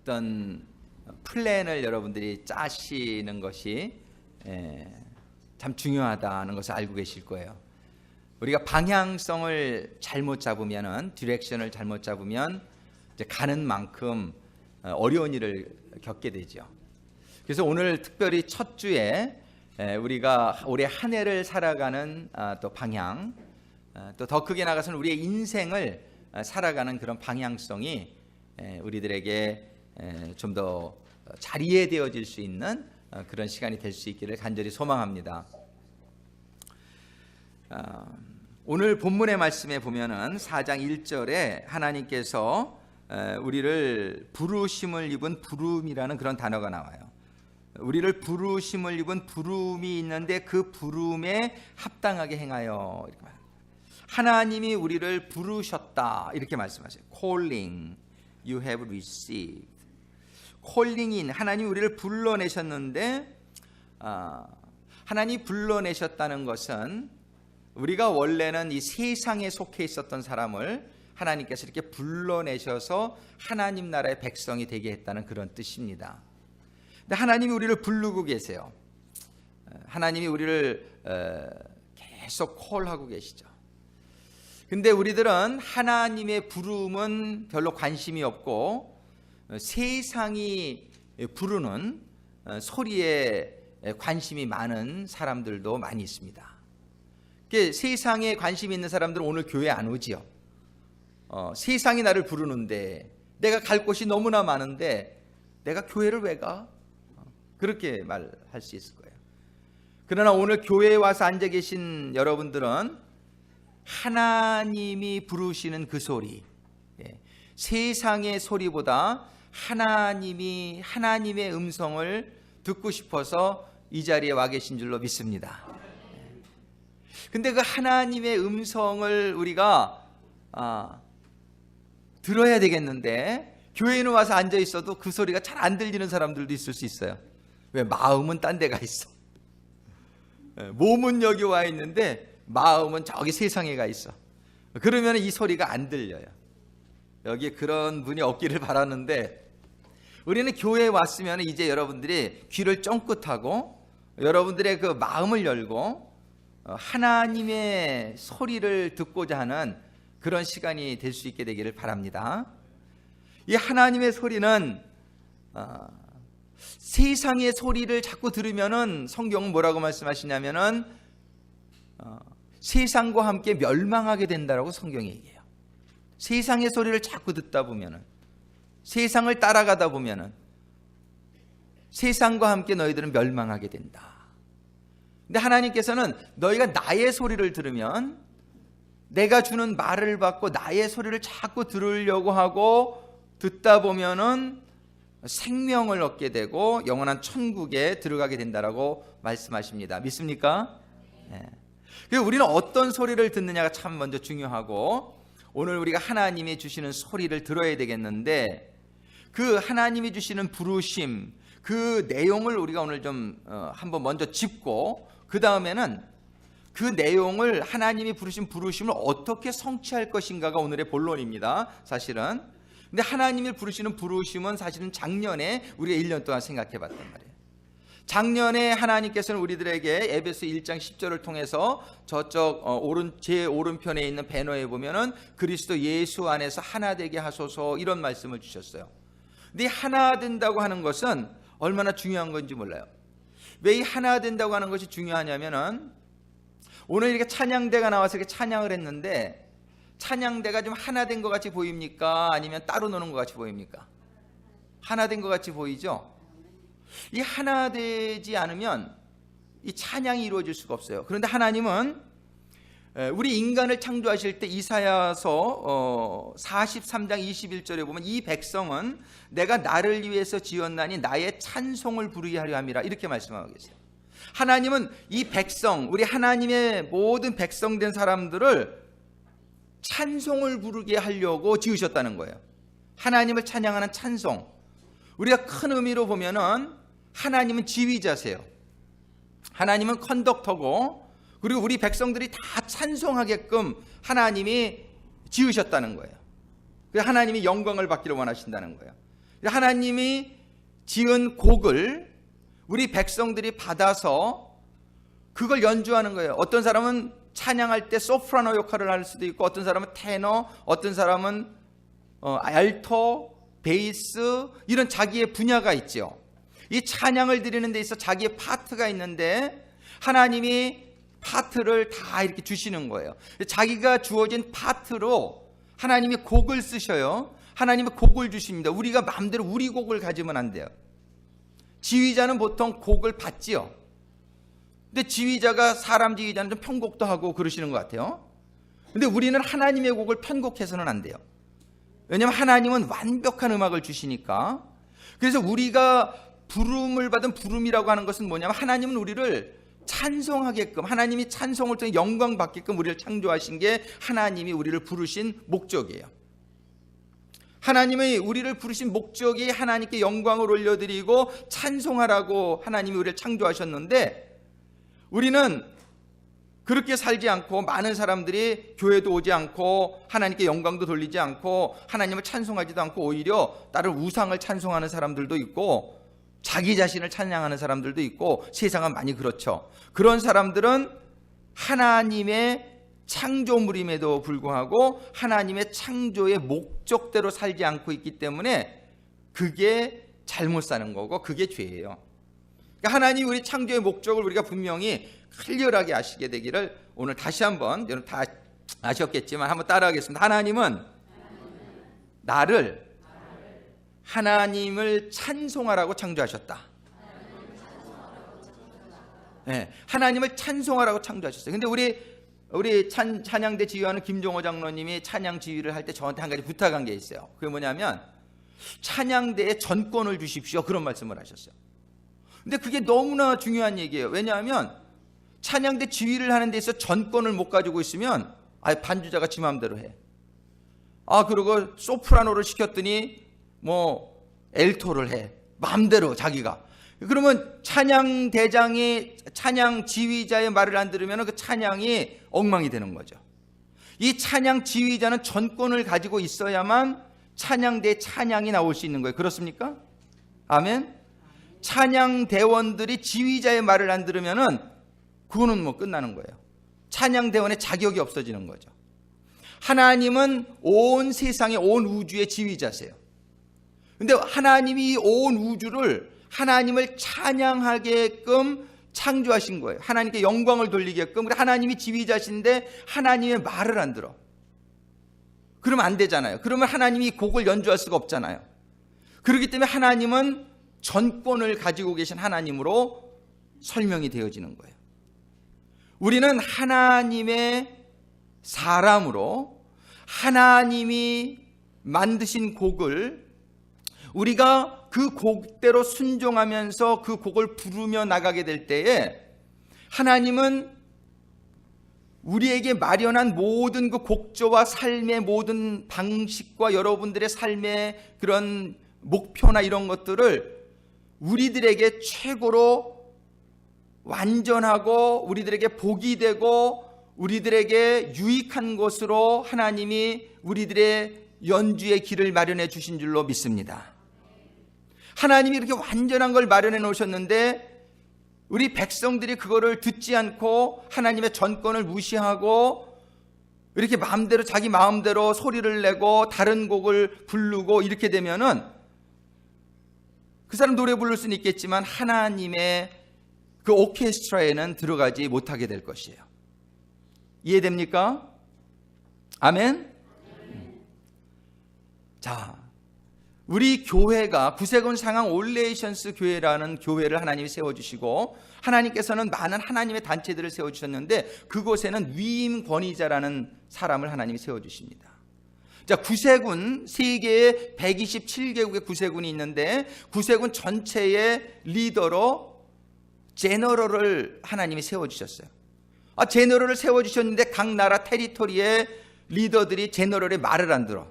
어떤 플랜을 여러분들이 짜시는 것이 참 중요하다는 것을 알고 계실 거예요. 우리가 방향성을 잘못 잡으면은, 디렉션을 잘못 잡으면 이제 가는 만큼 어려운 일을 겪게 되죠. 그래서 오늘 특별히 첫 주에 우리가 올해 한 해를 살아가는 또 방향, 또 더 크게 나가서는 우리의 인생을 살아가는 그런 방향성이 우리들에게 좀 더 잘 이해되어질 수 있는 그런 시간이 될 수 있기를 간절히 소망합니다. 오늘 본문의 말씀에 보면은 4장 1절에 하나님께서 우리를 부르심을 입은 부름이라는 그런 단어가 나와요. 우리를 부르심을 입은 부름이 있는데 그 부름에 합당하게 행하여, 이렇게 말합니다. 하나님이 우리를 부르셨다 이렇게 말씀하세요. Calling you have received. 콜링인 하나님이 우리를 불러내셨는데, 하나님이 불러내셨다는 것은 우리가 원래는 이 세상에 속해 있었던 사람을 하나님께서 이렇게 불러내셔서 하나님 나라의 백성이 되게 했다는 그런 뜻입니다. 근데 하나님이 우리를 부르고 계세요. 하나님이 우리를 계속 콜하고 계시죠. 근데 우리들은 하나님의 부름은 별로 관심이 없고 세상이 부르는 소리에 관심이 많은 사람들도 많이 있습니다. 세상에 관심이 있는 사람들은 오늘 교회 안 오지요. 세상이 나를 부르는데, 내가 갈 곳이 너무나 많은데 내가 교회를 왜 가? 그렇게 말할 수 있을 거예요. 그러나 오늘 교회에 와서 앉아 계신 여러분들은 하나님이 부르시는 그 소리, 세상의 소리보다 하나님의 음성을 듣고 싶어서 이 자리에 와 계신 줄로 믿습니다. 근데 그 하나님의 음성을 우리가 들어야 되겠는데, 교회에는 와서 앉아 있어도 그 소리가 잘 안 들리는 사람들도 있을 수 있어요. 왜? 마음은 딴 데가 있어. 몸은 여기 와 있는데 마음은 저기 세상에 가 있어. 그러면 이 소리가 안 들려요. 여기 그런 분이 없기를 바라는데, 우리는 교회에 왔으면 이제 여러분들이 귀를 쫑긋하고 여러분들의 그 마음을 열고 하나님의 소리를 듣고자 하는 그런 시간이 될 수 있게 되기를 바랍니다. 이 하나님의 소리는 세상의 소리를 자꾸 들으면은 성경은 뭐라고 말씀하시냐면은 세상과 함께 멸망하게 된다라고 성경이 얘기해요. 세상의 소리를 자꾸 듣다 보면은, 세상을 따라가다 보면은 세상과 함께 너희들은 멸망하게 된다. 근데 하나님께서는 너희가 나의 소리를 들으면, 내가 주는 말을 받고 나의 소리를 자꾸 들으려고 하고 듣다 보면은 생명을 얻게 되고 영원한 천국에 들어가게 된다라고 말씀하십니다. 믿습니까? 네. 그래서 우리는 어떤 소리를 듣느냐가 참 먼저 중요하고, 오늘 우리가 하나님이 주시는 소리를 들어야 되겠는데, 그 하나님이 주시는 부르심, 그 내용을 우리가 오늘 좀 한번 먼저 짚고, 그 다음에는 그 내용을, 하나님이 부르신 부르심을 어떻게 성취할 것인가가 오늘의 본론입니다. 사실은. 근데 하나님이 부르시는 부르심은 사실은 작년에 우리가 1년 동안 생각해 봤단 말이에요. 작년에 하나님께서는 우리들에게 에베소 1장 10절을 통해서 저쪽 제 오른편에 있는 배너에 보면은 그리스도 예수 안에서 하나 되게 하소서, 이런 말씀을 주셨어요. 근데 하나 된다고 하는 것은 얼마나 중요한 건지 몰라요. 왜 이 하나 된다고 하는 것이 중요하냐면은, 오늘 이렇게 찬양대가 나와서 이렇게 찬양을 했는데, 찬양대가 좀 하나 된 것 같이 보입니까? 아니면 따로 노는 것 같이 보입니까? 하나 된 것 같이 보이죠? 이 하나 되지 않으면 이 찬양이 이루어질 수가 없어요. 그런데 하나님은 우리 인간을 창조하실 때 이사야서 43장 21절에 보면, 이 백성은 내가 나를 위해서 지었나니 나의 찬송을 부르게 하려 함이라, 이렇게 말씀하고 계세요. 하나님은 이 백성, 우리 하나님의 모든 백성된 사람들을 찬송을 부르게 하려고 지으셨다는 거예요. 하나님을 찬양하는 찬송. 우리가 큰 의미로 보면은 하나님은 지휘자세요. 하나님은 컨덕터고, 그리고 우리 백성들이 다 찬송하게끔 하나님이 지으셨다는 거예요. 그래서 하나님이 영광을 받기를 원하신다는 거예요. 하나님이 지은 곡을 우리 백성들이 받아서 그걸 연주하는 거예요. 어떤 사람은 찬양할 때 소프라노 역할을 할 수도 있고, 어떤 사람은 테너, 어떤 사람은 알토, 베이스, 이런 자기의 분야가 있죠. 이 찬양을 드리는 데 있어 자기의 파트가 있는데 하나님이 파트를 다 이렇게 주시는 거예요. 자기가 주어진 파트로 하나님이 곡을 쓰셔요. 하나님이 곡을 주십니다. 우리가 마음대로 우리 곡을 가지면 안 돼요. 지휘자는 보통 곡을 받지요. 근데 지휘자가 사람 지휘자는 좀 편곡도 하고 그러시는 것 같아요. 근데 우리는 하나님의 곡을 편곡해서는 안 돼요. 왜냐하면 하나님은 완벽한 음악을 주시니까. 그래서 우리가 부름을 받은 부름이라고 하는 것은 뭐냐면 하나님은 우리를 찬송하게끔, 하나님이 찬송을 통해 영광 받게끔 우리를 창조하신 게 하나님이 우리를 부르신 목적이에요. 하나님이 우리를 부르신 목적이 하나님께 영광을 올려드리고 찬송하라고 하나님이 우리를 창조하셨는데, 우리는 그렇게 살지 않고 많은 사람들이 교회도 오지 않고 하나님께 영광도 돌리지 않고 하나님을 찬송하지도 않고 오히려 다른 우상을 찬송하는 사람들도 있고 자기 자신을 찬양하는 사람들도 있고, 세상은 많이 그렇죠. 그런 사람들은 하나님의 창조물임에도 불구하고 하나님의 창조의 목적대로 살지 않고 있기 때문에 그게 잘못 사는 거고 그게 죄예요. 그러니까 하나님이 우리 창조의 목적을 우리가 분명히 클리어하게 아시게 되기를 오늘 다시 한번, 여러분 다 아셨겠지만 한번 따라하겠습니다. 하나님은 나를 하나님을 찬송하라고 창조하셨다. 네, 하나님을 찬송하라고 창조하셨어요. 근데 우리 찬양대 지휘하는 김종호 장로님이 찬양 지휘를 할 때 저한테 한 가지 부탁한 게 있어요. 그게 뭐냐면 찬양대에 전권을 주십시오, 그런 말씀을 하셨어요. 근데 그게 너무나 중요한 얘기예요. 왜냐하면 찬양대 지휘를 하는 데 있어 전권을 못 가지고 있으면 반주자가 지 마음대로 해. 그리고 소프라노를 시켰더니 뭐 엘토를 해, 마음대로 자기가. 그러면 찬양 대장이 찬양 지휘자의 말을 안 들으면 그 찬양이 엉망이 되는 거죠. 이 찬양 지휘자는 전권을 가지고 있어야만 찬양대 찬양이 나올 수 있는 거예요. 그렇습니까? 아멘. 찬양 대원들이 지휘자의 말을 안 들으면은 그거는 뭐 끝나는 거예요. 찬양 대원의 자격이 없어지는 거죠. 하나님은 온 세상의 온 우주의 지휘자세요. 근데 하나님이 온 우주를 하나님을 찬양하게끔 창조하신 거예요. 하나님께 영광을 돌리게끔. 하나님이 지휘자신데 하나님의 말을 안 들어. 그러면 안 되잖아요. 그러면 하나님이 곡을 연주할 수가 없잖아요. 그렇기 때문에 하나님은 전권을 가지고 계신 하나님으로 설명이 되어지는 거예요. 우리는 하나님의 사람으로 하나님이 만드신 곡을 우리가 그 곡대로 순종하면서 그 곡을 부르며 나가게 될 때에 하나님은 우리에게 마련한 모든 그 곡조와 삶의 모든 방식과 여러분들의 삶의 그런 목표나 이런 것들을 우리들에게 최고로 완전하고 우리들에게 복이 되고 우리들에게 유익한 것으로 하나님이 우리들의 연주의 길을 마련해 주신 줄로 믿습니다. 하나님이 이렇게 완전한 걸 마련해 놓으셨는데 우리 백성들이 그거를 듣지 않고 하나님의 전권을 무시하고 이렇게 마음대로 자기 마음대로 소리를 내고 다른 곡을 부르고 이렇게 되면은 그 사람 노래 부를 수는 있겠지만 하나님의 그 오케스트라에는 들어가지 못하게 될 것이에요. 이해됩니까? 아멘? 자, 우리 교회가 구세군 상황 올레이션스 교회라는 교회를 하나님이 세워주시고 하나님께서는 많은 하나님의 단체들을 세워주셨는데 그곳에는 위임 권위자라는 사람을 하나님이 세워주십니다. 자, 구세군, 세계에 127개국의 구세군이 있는데 구세군 전체의 리더로 제너럴을 하나님이 세워주셨어요. 제너럴을 세워주셨는데 각 나라 테리토리의 리더들이 제너럴의 말을 안 들어.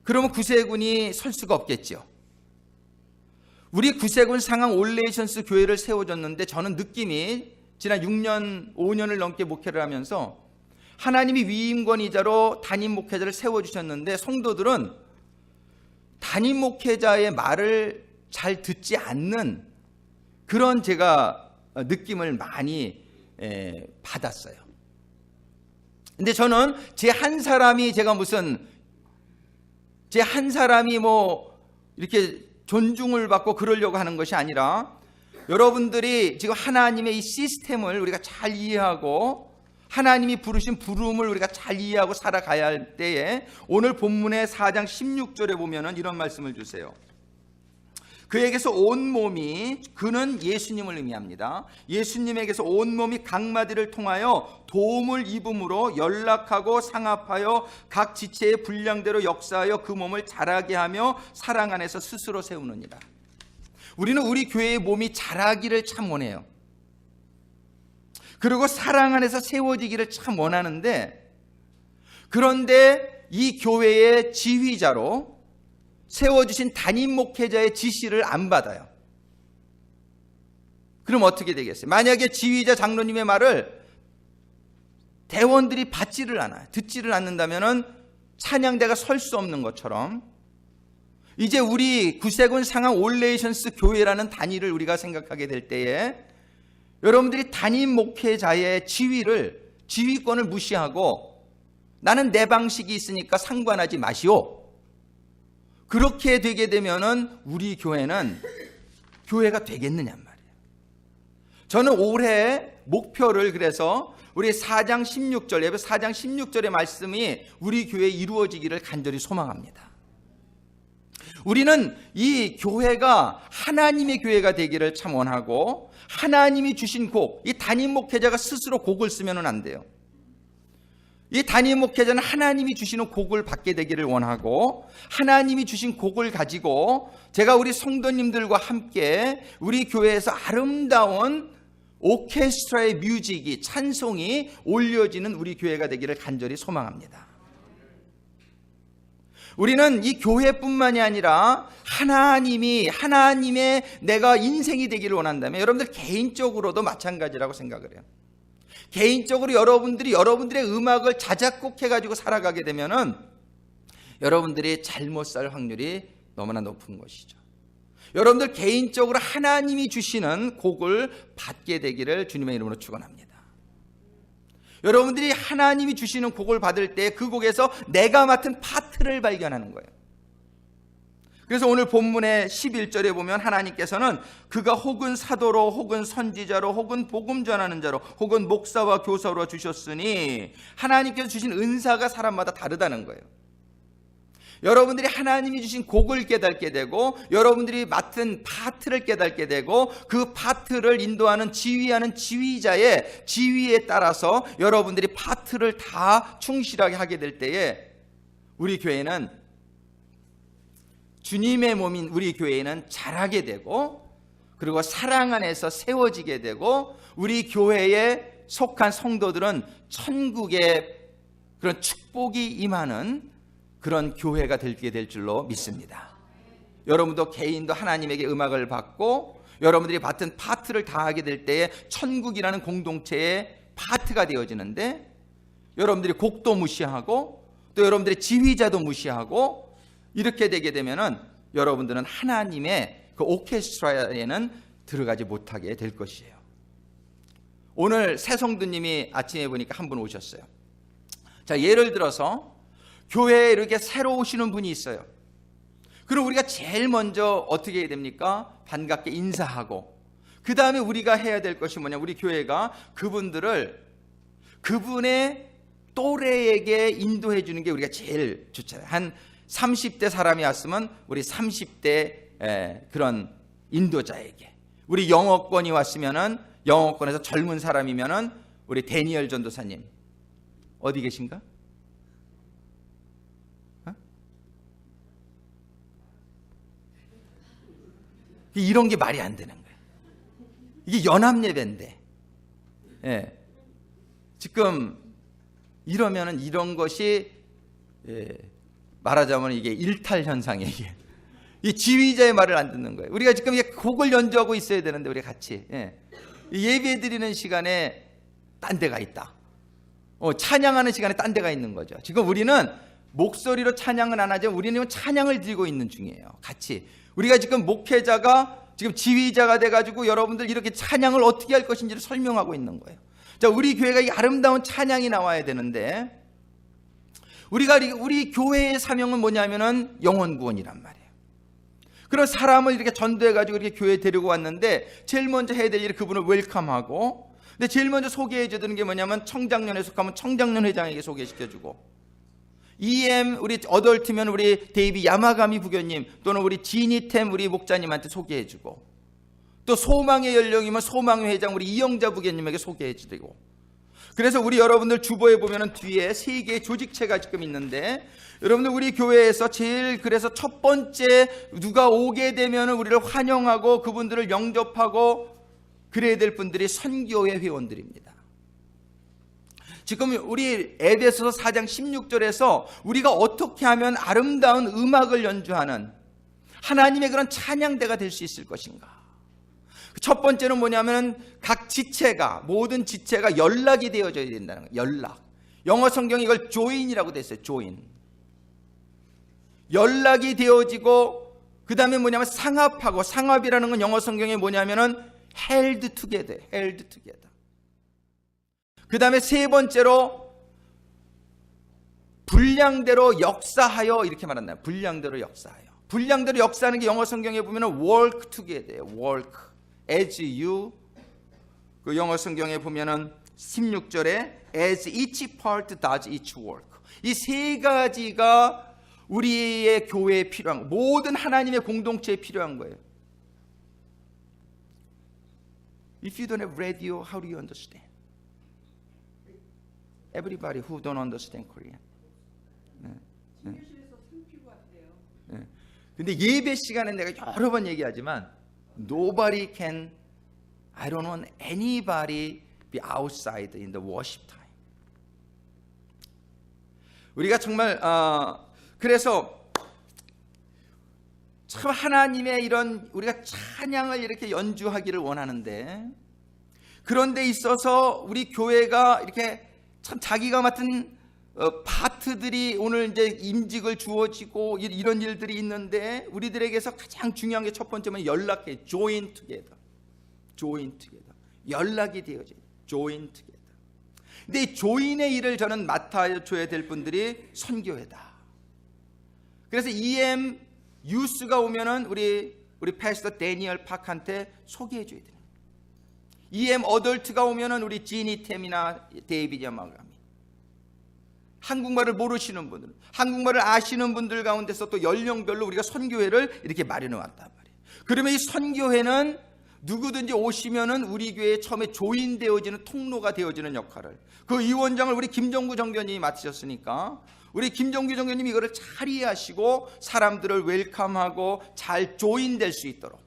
그러면 구세군이 설 수가 없겠죠. 우리 구세군 상황 올레이션스 교회를 세워줬는데 저는 느낌이 지난 6년, 5년을 넘게 목회를 하면서 하나님이 위임권위자로 담임 목회자를 세워주셨는데 성도들은 담임 목회자의 말을 잘 듣지 않는 그런 제가 느낌을 많이 받았어요. 근데 저는 제 한 사람이 뭐 이렇게 존중을 받고 그러려고 하는 것이 아니라, 여러분들이 지금 하나님의 이 시스템을 우리가 잘 이해하고 하나님이 부르신 부름을 우리가 잘 이해하고 살아가야 할 때에, 오늘 본문의 4장 16절에 보면은 이런 말씀을 주세요. 그에게서 온몸이, 그는 예수님을 의미합니다. 예수님에게서 온몸이 각마디를 통하여 도움을 입음으로 연락하고 상합하여 각 지체의 분량대로 역사하여 그 몸을 자라게 하며 사랑 안에서 스스로 세우느니라. 우리는 우리 교회의 몸이 자라기를 참 원해요. 그리고 사랑 안에서 세워지기를 참 원하는데, 그런데 이 교회의 지휘자로 세워주신 담임 목회자의 지시를 안 받아요. 그럼 어떻게 되겠어요? 만약에 지휘자 장로님의 말을 대원들이 받지를 않아요. 듣지를 않는다면 찬양대가 설 수 없는 것처럼, 이제 우리 구세군 상황 올레이션스 교회라는 단위를 우리가 생각하게 될 때에, 여러분들이 담임 목회자의 지휘권을 무시하고 나는 내 방식이 있으니까 상관하지 마시오, 그렇게 되게 되면은 우리 교회는 교회가 되겠느냐 말이에요. 저는 올해 목표를, 그래서 우리 4장 16절, 예배 4장 16절의 말씀이 우리 교회에 이루어지기를 간절히 소망합니다. 우리는 이 교회가 하나님의 교회가 되기를 참 원하고, 하나님이 주신 곡, 이 담임 목회자가 스스로 곡을 쓰면 안 돼요. 이 담임 목회자는 하나님이 주시는 곡을 받게 되기를 원하고, 하나님이 주신 곡을 가지고 제가 우리 성도님들과 함께 우리 교회에서 아름다운 오케스트라의 뮤직이, 찬송이 올려지는 우리 교회가 되기를 간절히 소망합니다. 우리는 이 교회뿐만이 아니라 하나님의 내가 인생이 되기를 원한다면, 여러분들 개인적으로도 마찬가지라고 생각을 해요. 개인적으로 여러분들의 음악을 자작곡해가지고 살아가게 되면은 여러분들이 잘못 살 확률이 너무나 높은 것이죠. 여러분들 개인적으로 하나님이 주시는 곡을 받게 되기를 주님의 이름으로 축원합니다. 여러분들이 하나님이 주시는 곡을 받을 때 그 곡에서 내가 맡은 파트를 발견하는 거예요. 그래서 오늘 본문의 11절에 보면 하나님께서는 그가 혹은 사도로, 혹은 선지자로, 혹은 복음 전하는 자로, 혹은 목사와 교사로 주셨으니, 하나님께서 주신 은사가 사람마다 다르다는 거예요. 여러분들이 하나님이 주신 곡을 깨닫게 되고, 여러분들이 맡은 파트를 깨닫게 되고, 그 파트를 인도하는, 지휘하는 지휘자의 지휘에 따라서 여러분들이 파트를 다 충실하게 하게 될 때에, 우리 교회는, 주님의 몸인 우리 교회는 자라게 되고, 그리고 사랑 안에서 세워지게 되고, 우리 교회에 속한 성도들은 천국의 그런 축복이 임하는 그런 교회가 되게 될 줄로 믿습니다. 여러분도 개인도 하나님에게 음악을 받고 여러분들이 맡은 파트를 다하게 될 때에 천국이라는 공동체의 파트가 되어지는데, 여러분들이 곡도 무시하고 또 여러분들의 지휘자도 무시하고 이렇게 되게 되면은 여러분들은 하나님의 그 오케스트라에는 들어가지 못하게 될 것이에요. 오늘 새 성도님이 아침에 보니까 한 분 오셨어요. 자, 예를 들어서 교회에 이렇게 새로 오시는 분이 있어요. 그럼 우리가 제일 먼저 어떻게 해야 됩니까? 반갑게 인사하고, 그 다음에 우리가 해야 될 것이 뭐냐, 우리 교회가 그분들을 그분의 또래에게 인도해 주는 게 우리가 제일 좋잖아요. 한 30대 사람이 왔으면 우리 30대 그런 인도자에게, 우리 영어권이 왔으면은 영어권에서 젊은 사람이면은 우리 데니엘 전도사님 어디 계신가? 이런 게 말이 안 되는 거예요. 이게 연합예배인데, 지금 이러면은 이런 것이, 말하자면 이게 일탈 현상이에요. 이게. 이 지휘자의 말을 안 듣는 거예요. 우리가 지금 곡을 연주하고 있어야 되는데 우리 같이 예배 드리는 시간에 딴 데가 있다. 찬양하는 시간에 딴 데가 있는 거죠. 지금 우리는 목소리로 찬양은 안 하지만 우리는 찬양을 드리고 있는 중이에요. 같이 우리가 지금 목회자가 지금 지휘자가 돼가지고 여러분들 이렇게 찬양을 어떻게 할 것인지를 설명하고 있는 거예요. 자, 우리 교회가 이 아름다운 찬양이 나와야 되는데 우리 교회의 사명은 뭐냐면은 영혼 구원이란 말이에요. 그런 사람을 이렇게 전도해가지고 이렇게 교회에 데리고 왔는데 제일 먼저 해야 될 일이 그분을 웰컴하고, 근데 제일 먼저 소개해주는 게 뭐냐면 청장년에 속하면 청장년 회장에게 소개시켜주고, 우리 어덜트면 우리 데이비 야마가미 부교님 또는 우리 지니템 우리 목자님한테 소개해주고, 또 소망의 연령이면 소망의 회장 우리 이영자 부교님에게 소개해주고, 그래서 우리 여러분들 주보에 보면은 뒤에 3개의 조직체가 지금 있는데, 여러분들 우리 교회에서 제일 그래서 첫 번째 누가 오게 되면은 우리를 환영하고 그분들을 영접하고 그래야 될 분들이 선교회 회원들입니다. 지금 우리 에베소서 4장 16절에서 우리가 어떻게 하면 아름다운 음악을 연주하는 하나님의 그런 찬양대가 될 수 있을 것인가. 첫 번째는 뭐냐면 각 지체가, 모든 지체가 연락이 되어져야 된다는 거예요. 연락. 영어 성경이 이걸 join이라고 돼 있어요. join. 연락이 되어지고, 그 다음에 뭐냐면 상합하고, 상합이라는 건 영어 성경에 뭐냐면은 held together, held together. 그 다음에 세 번째로 분량대로 역사하여, 이렇게 말한다. 분량대로 역사하여. 분량대로 역사하는 게 영어 성경에 보면은 work together예요. work. as you. 그 영어 성경에 보면은 16절에 as each part does each work. 이 세 가지가 우리의 교회에 필요한, 모든 하나님의 공동체에 필요한 거예요. If you don't have radio, how do you understand? Everybody who don't understand Korean. 네. 네. 근데 예배 시간에 내가 여러 번 얘기하지만 Nobody can, I don't want anybody be outside in the worship time. 우리가 정말 그래서 참 하나님의 이런 우리가 찬양을 이렇게 연주하기를 원하는데, 그런 데 있어서 우리 교회가 이렇게 참 자기가 맡은 파트들이 오늘 이제 임직을 주어지고 이런 일들이 있는데, 우리들에게서 가장 중요한 게 첫 번째는 연락해. join together. join together. 연락이 되어져요. join together. 근데 이 join의 일을 저는 맡아줘야 될 분들이 선교회다. 그래서 EM 유스가 오면은 우리 패스터 데니얼 팍한테 소개해줘야 돼요. EM 어덜트가 오면은 우리 지니템이나 데이비드 야마가미. 한국말을 모르시는 분들, 한국말을 아시는 분들 가운데서 또 연령별로 우리가 선교회를 이렇게 마련해 왔단 말이에요. 그러면 이 선교회는 누구든지 오시면은 우리 교회에 처음에 조인되어지는 통로가 되어지는 역할을, 그 위원장을 우리 김정구 정교님이 맡으셨으니까 우리 김정구 정교님이 이거를 잘 이해하시고 사람들을 웰컴하고 잘 조인될 수 있도록.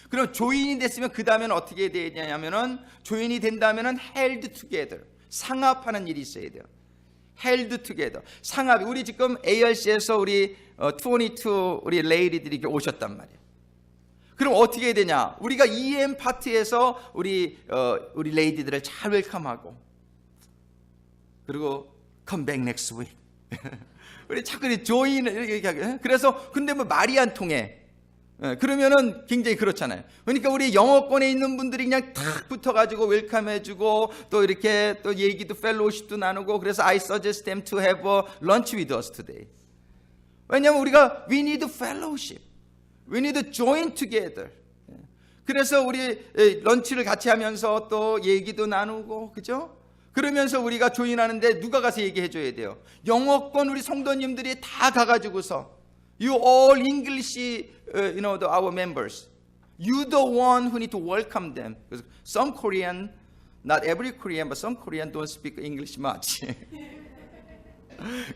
그럼 조인이 됐으면 그 다음에는 어떻게 되냐면은, 조인이 된다면은 held together, 상합하는 일이 있어야 돼요. held together, 상합. 우리 지금 ARC에서 우리 22 우리 레이디들이 이렇게 오셨단 말이에요. 그럼 어떻게 해야 되냐? 우리가 EM 파트에서 우리 레이디들을 잘 웰컴하고, 그리고 come back next week. 우리 자꾸 조인을 이렇게 하게. 그래서 근데 뭐 말이 안 통해. 그러면은 굉장히 그렇잖아요. 그러니까 우리 영어권에 있는 분들이 그냥 탁 붙어가지고 웰컴해주고, 또 이렇게 또 얘기도 펠로우십도 나누고, 그래서 I suggest them to have a lunch with us today. 왜냐하면 우리가 we need fellowship, we need to join together. 그래서 우리 런치를 같이 하면서 또 얘기도 나누고, 그죠? 그러면서 우리가 조인하는데 누가 가서 얘기해줘야 돼요? 영어권 우리 성도님들이 다 가가지고서 You all English, our members. You the one who need to welcome them. Because some Korean, not every Korean, but some Korean don't speak English much.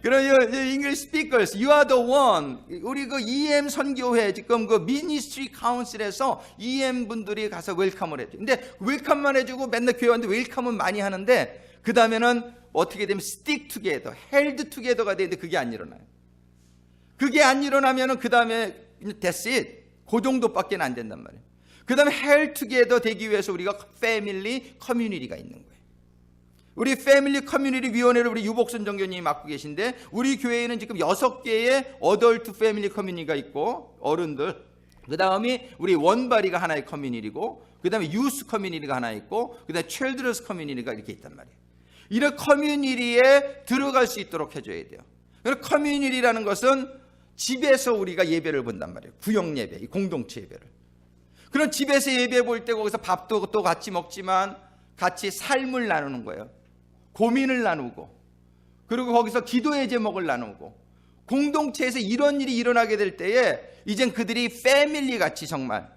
그럼 English speakers, you are the one. 우리 그 EM 선교회 지금 그 미니스트리 카운슬에서 EM 분들이 가서 웰컴을 해줘. 근데 웰컴만 해주고 맨날 교회 왔는데 웰컴은 많이 하는데, 그 다음에는 어떻게 되면 stick together, held together가 되는데 그게 안 일어나요. 그게 안 일어나면은 그 다음에 that's it. 그 정도밖에 안 된단 말이에요. 그 다음에 held together 되기 위해서 우리가 family, community가 있는 거예요. 우리 패밀리 커뮤니티 위원회를 우리 유복순 정교님이 맡고 계신데, 우리 교회에는 지금 6개의 어덜트 패밀리 커뮤니티가 있고, 어른들, 그 다음에 우리 원바리가 하나의 커뮤니티고, 그 다음에 유스 커뮤니티가 하나 있고, 그 다음에 칠드러스 커뮤니티가 이렇게 있단 말이에요. 이런 커뮤니티에 들어갈 수 있도록 해줘야 돼요. 그래서 커뮤니티라는 것은 집에서 우리가 예배를 본단 말이에요. 구역 예배, 이 공동체 예배를. 그런 집에서 예배 볼 때 거기서 밥도 또 같이 먹지만 같이 삶을 나누는 거예요. 고민을 나누고, 그리고 거기서 기도의 제목을 나누고, 공동체에서 이런 일이 일어나게 될 때에 이젠 그들이 패밀리 같이 정말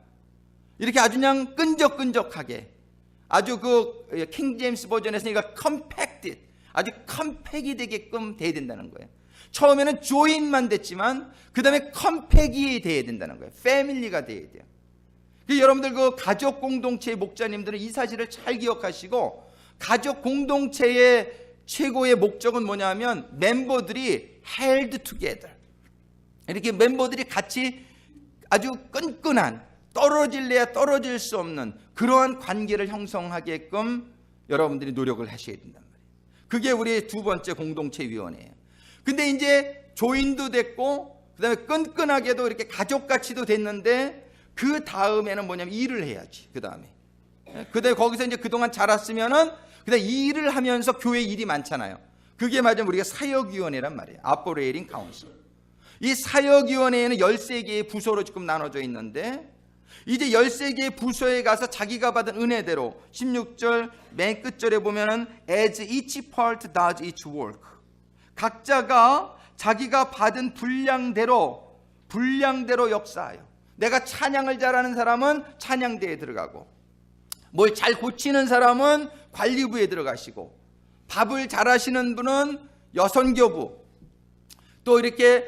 이렇게 아주 그냥 끈적끈적하게, 아주 그 킹 제임스 버전에서 이거 컴팩트, 아주 컴팩이 되게끔 돼야 된다는 거예요. 처음에는 조인만 됐지만 그 다음에 컴팩이 돼야 된다는 거예요. 패밀리가 돼야 돼요. 여러분들 그 가족 공동체의 목자님들은 이 사실을 잘 기억하시고, 가족 공동체의 최고의 목적은 뭐냐면 멤버들이 held together, 이렇게 멤버들이 같이 아주 끈끈한, 떨어질래야 떨어질 수 없는 그러한 관계를 형성하게끔 여러분들이 노력을 하셔야 된단 말이에요. 그게 우리의 두 번째 공동체위원회예요. 근데 이제 조인도 됐고, 그 다음에 끈끈하게도 이렇게 가족같이도 됐는데, 그 다음에는 뭐냐면 일을 해야지. 그 다음에 거기서 이제 그동안 자랐으면은 그다음 이 일을 하면서 교회 일이 많잖아요. 그게 맞으면 우리가 사역위원회란 말이에요. Operating Council. 이 사역위원회에는 13개의 부서로 지금 나눠져 있는데, 이제 13개의 부서에 가서 자기가 받은 은혜대로 16절 맨 끝절에 보면은 as each part does its work, 각자가 자기가 받은 분량대로 역사하여, 내가 찬양을 잘하는 사람은 찬양대에 들어가고, 뭘 잘 고치는 사람은 관리부에 들어가시고, 밥을 잘하시는 분은 여선교부, 또 이렇게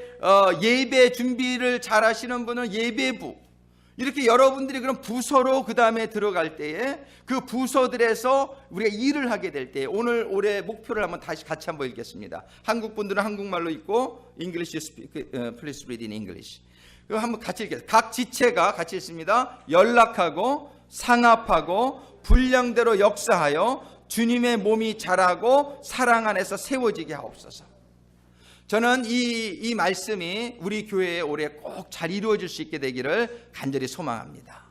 예배 준비를 잘하시는 분은 예배부, 이렇게 여러분들이 그런 부서로 그 다음에 들어갈 때에 그 부서들에서 우리가 일을 하게 될 때, 오늘 올해 목표를 한번 다시 같이 한번 읽겠습니다. 한국 분들은 한국말로 읽고, English please read in English. 그럼 한번 같이 읽겠습니다. 각 지체가 같이 읽습니다. 연락하고 상합하고 분량대로 역사하여 주님의 몸이 자라고 사랑 안에서 세워지게 하옵소서. 저는 이 말씀이 우리 교회에 올해 꼭 잘 이루어질 수 있게 되기를 간절히 소망합니다.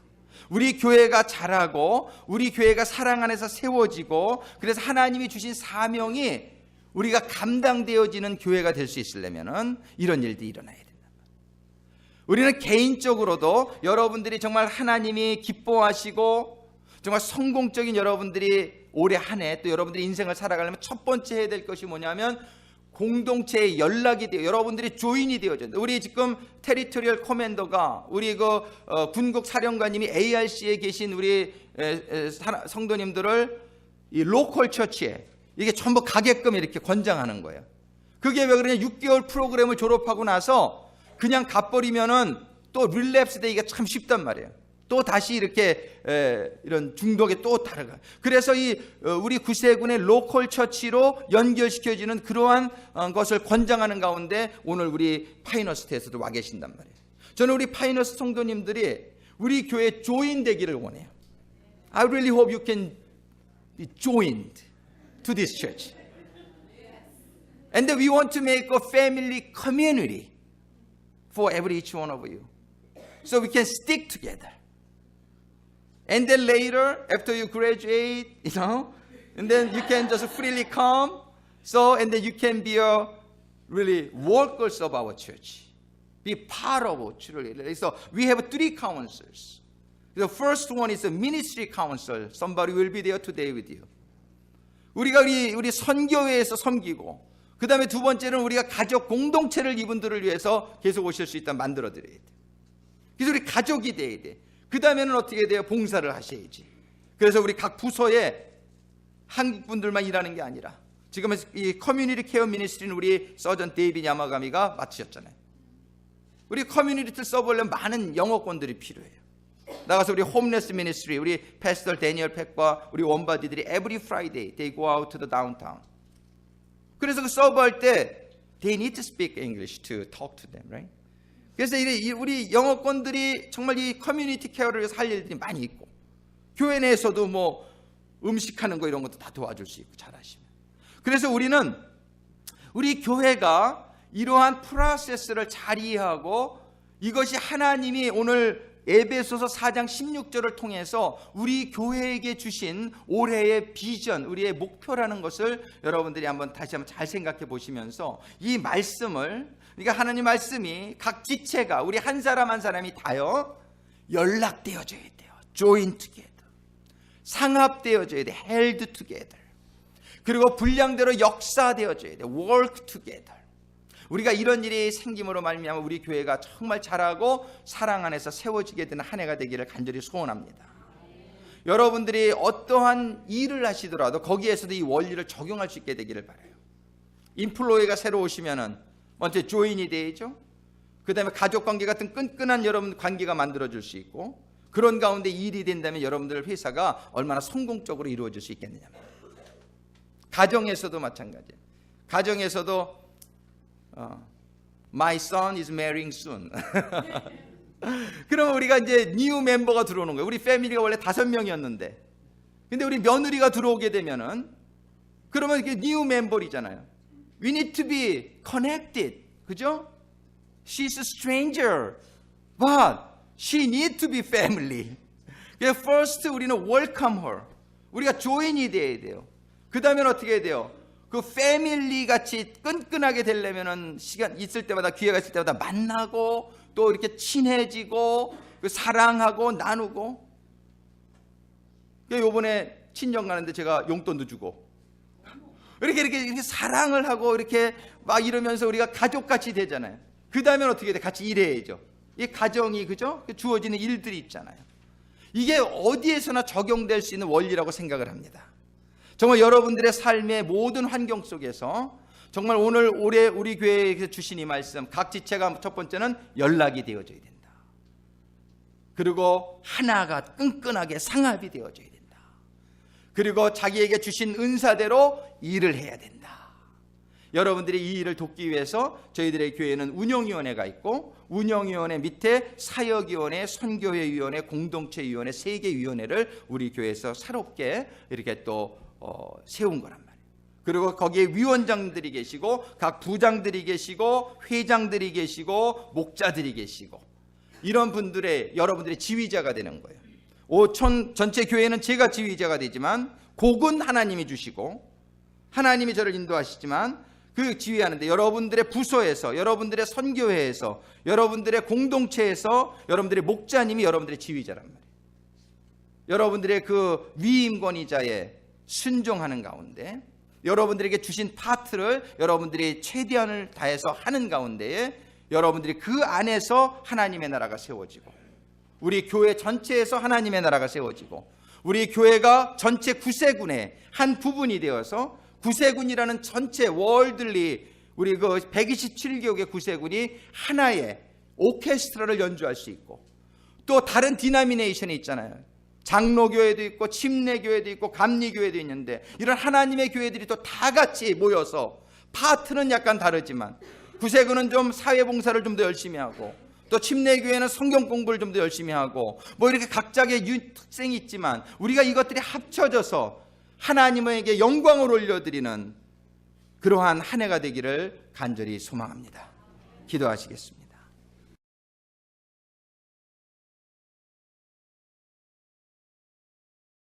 우리 교회가 자라고 우리 교회가 사랑 안에서 세워지고, 그래서 하나님이 주신 사명이 우리가 감당되어지는 교회가 될 수 있으려면 이런 일들이 일어나야 된다. 우리는 개인적으로도 여러분들이 정말 하나님이 기뻐하시고 정말 성공적인 여러분들이 올해 한 해 또 여러분들이 인생을 살아가려면 첫 번째 해야 될 것이 뭐냐면 공동체에 연락이 되어 여러분들이 조인이 되어진다. 우리 지금 테리토리얼 커맨더가, 우리 그 군국 사령관님이 ARC에 계신 우리 성도님들을 이 로컬 처치에 이게 전부 가게끔 이렇게 권장하는 거예요. 그게 왜 그러냐? 6개월 프로그램을 졸업하고 나서 그냥 가버리면은 또 릴랩스 되기가 참 쉽단 말이에요. 또 다시 이렇게 이런 중독에 또 따라가. 그래서 이 우리 구세군의 로컬 처치로 연결시켜지는 그러한 것을 권장하는 가운데 오늘 우리 파이너스트에서도 와 계신단 말이에요. 저는 우리 파이너스 성도님들이 우리 교회 조인 되기를 원해요. I really hope you can be joined to this church. And we want to make a family community for every each one of you. So we can stick together. And then later, after you graduate, and then you can just freely come. So, and then you can be a really workers of our church. Be part of our church. So we have 3 councils. The first one is a ministry council. Somebody will be there today with you. 우리가 우리 선교회에서 섬기고, 그 다음에 두 번째는 우리가 가족 공동체를 이분들을 위해서 계속 오실 수 있도록 만들어 드려야 돼. 그래서 우리 가족이 돼야 돼. 그 다음에는 어떻게 돼요? 봉사를 하셔야지. 그래서 우리 각 부서에 한국 분들만 일하는 게 아니라, 지금 이 커뮤니티 케어 미니스트리는 우리 서전 데이빗 야마가미가 맡으셨잖아요. 우리 커뮤니티를 써보려면 많은 영어권들이 필요해요. 나가서 우리 홈레스 미니스트리, 우리 패스터 데니얼 팩과 우리 원바디들이 every Friday they go out to the downtown. 그래서 그 서브할 때 they need to speak English to talk to them, right? 그래서 우리 영어권들이 정말 이 커뮤니티 케어를 위해서 할 일들이 많이 있고, 교회 내에서도 뭐 음식하는 거 이런 것도 다 도와줄 수 있고 잘하시면. 그래서 우리 교회가 이러한 프로세스를 잘 이해하고 이것이 하나님이 오늘 에베소서 4장 16절을 통해서 우리 교회에게 주신 올해의 비전, 우리의 목표라는 것을 여러분들이 다시 한번 잘 생각해 보시면서 이 말씀을, 그러니까 하나님 말씀이 각 지체가 우리 한 사람 한 사람이 다요 연락되어져야 돼요. join together. 상합되어져야 돼. held together. 그리고 분량대로 역사되어져야 돼. work together. 우리가 이런 일이 생김으로 말미암아 우리 교회가 정말 잘하고 사랑 안에서 세워지게 되는 한 해가 되기를 간절히 소원합니다. 여러분들이 어떠한 일을 하시더라도 거기에서도 이 원리를 적용할 수 있게 되기를 바라요. 인플로이가 새로 오시면은 먼저 조인이 되죠. 그 다음에 가족관계 같은 끈끈한 여러분 관계가 만들어질 수 있고, 그런 가운데 일이 된다면 여러분들 회사가 얼마나 성공적으로 이루어질 수 있겠느냐. 가정에서도 마찬가지예요. 가정에서도 My son is marrying soon. 그러면 우리가 이제 뉴 멤버가 들어오는 거예요. 우리 패밀리가 원래 5명이었는데, 근데 우리 며느리가 들어오게 되면은 그러면 이게 뉴 멤버이잖아요. We need to be connected. 그죠? She's a stranger, but she needs to be family. First 우리는 welcome her. 우리가 join이 돼야 돼요. 그 다음에 어떻게 해야 돼요? 그 패밀리 같이 끈끈하게 되려면은 시간 있을 때마다, 기회가 있을 때마다 만나고 또 이렇게 친해지고 사랑하고 나누고. 요번에 친정 가는데 제가 용돈도 주고 이렇게 사랑을 하고 이렇게 막 이러면서 우리가 가족같이 되잖아요. 그 다음에 어떻게 돼? 같이 일해야죠. 이 가정이, 그죠? 주어지는 일들이 있잖아요. 이게 어디에서나 적용될 수 있는 원리라고 생각을 합니다. 정말 여러분들의 삶의 모든 환경 속에서 정말 올해 우리 교회에서 주신 이 말씀, 각 지체가 첫 번째는 연락이 되어져야 된다. 그리고 하나가 끈끈하게 상합이 되어져야 된다. 그리고 자기에게 주신 은사대로 일을 해야 된다. 여러분들이 이 일을 돕기 위해서 저희들의 교회는 운영위원회가 있고, 운영위원회 밑에 사역위원회, 선교회위원회, 공동체위원회 3개 위원회를 우리 교회에서 새롭게 이렇게 또 세운 거란 말이에요. 그리고 거기에 위원장들이 계시고, 각 부장들이 계시고, 회장들이 계시고, 목자들이 계시고, 이런 분들의 여러분들의 지휘자가 되는 거예요. 전체 교회는 제가 지휘자가 되지만 곡은 하나님이 주시고 하나님이 저를 인도하시지만 그 지휘하는데 여러분들의 부서에서, 여러분들의 선교회에서, 여러분들의 공동체에서 여러분들의 목자님이 여러분들의 지휘자란 말이에요. 여러분들의 그 위임권위자에 순종하는 가운데, 여러분들에게 주신 파트를 여러분들이 최대한을 다해서 하는 가운데에 여러분들이 그 안에서 하나님의 나라가 세워지고, 우리 교회 전체에서 하나님의 나라가 세워지고, 우리 교회가 전체 구세군의 한 부분이 되어서 구세군이라는 전체 월들리, 우리 그 127개국의 구세군이 하나의 오케스트라를 연주할 수 있고, 또 다른 디나미네이션이 있잖아요. 장로교회도 있고 침례교회도 있고 감리교회도 있는데, 이런 하나님의 교회들이 또 다 같이 모여서 파트는 약간 다르지만, 구세군은 좀 사회봉사를 좀 더 열심히 하고, 또 침례교회는 성경 공부를 좀 더 열심히 하고, 뭐 이렇게 각자의 특성이 있지만 우리가 이것들이 합쳐져서 하나님에게 영광을 올려드리는 그러한 한 해가 되기를 간절히 소망합니다. 기도하시겠습니다.